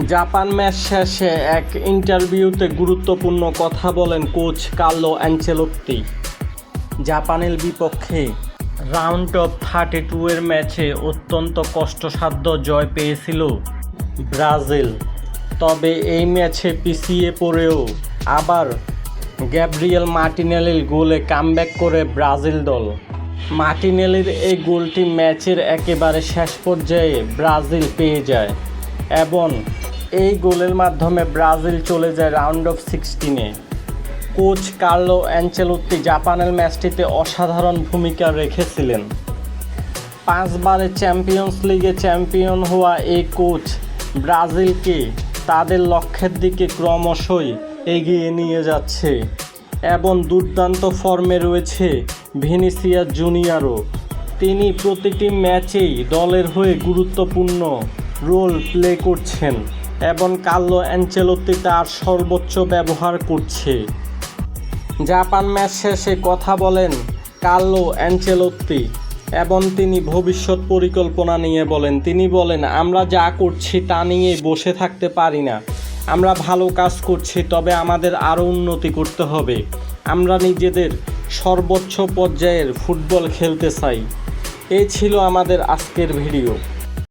Japan match শেষে এক ইন্টারভিউতে গুরুত্বপূর্ণ কথা বলেন কোচ কার্লো অ্যানচেলোত্তি। জাপানের বিপক্ষে রাউন্ড অফ 32 ম্যাচে অত্যন্ত কষ্টসাধ্য জয় পেয়েছিল ব্রাজিল। তবে এই ম্যাচে পিছিয়ে পড়েও আবার গ্যাব্রিয়েল মার্টিনেলির গোলে কামব্যাক করে ব্রাজিল দল। মার্টিনেলির এই গোলটি ম্যাচের একেবারে শেষ পর্যায়ে ব্রাজিল পেয়ে যায় এবং এই গোলের মাধ্যমে ব্রাজিল চলে যায় রাউন্ড অফ 16-এ। কোচ কার্লো অ্যানচেলোত্তি জাপানের ম্যাচটিতে অসাধারণ ভূমিকা রেখেছিলেন। 5 বারের চ্যাম্পিয়ন্স লিগে চ্যাম্পিয়ন হওয়া এই কোচ ব্রাজিলকে তাদের লক্ষ্যের দিকে ক্রমশই এগিয়ে নিয়ে যাচ্ছে এবং দুর্দান্ত ফর্মে রয়েছে ভিনিসিয়াস জুনিয়রও। তিনি প্রতিটি ম্যাচেই দলের হয়ে গুরুত্বপূর্ণ রোল প্লে করছেন এবং কার্লো অ্যানচেলোত্তি তার সর্বোচ্চ ব্যবহার করছে। জাপান ম্যাচ শেষে কথা বলেন কার্লো অ্যানচেলোত্তি এবং তিনি ভবিষ্যৎ পরিকল্পনা নিয়ে বলেন। তিনি বলেন, আমরা যা করছি তা নিয়ে বসে থাকতে পারি না। আমরা ভালো কাজ করছি, তবে আমাদের আরও উন্নতি করতে হবে। আমরা নিজেদের সর্বোচ্চ পর্যায়ের ফুটবল খেলতে চাই। এই ছিল আমাদের আজকের ভিডিও।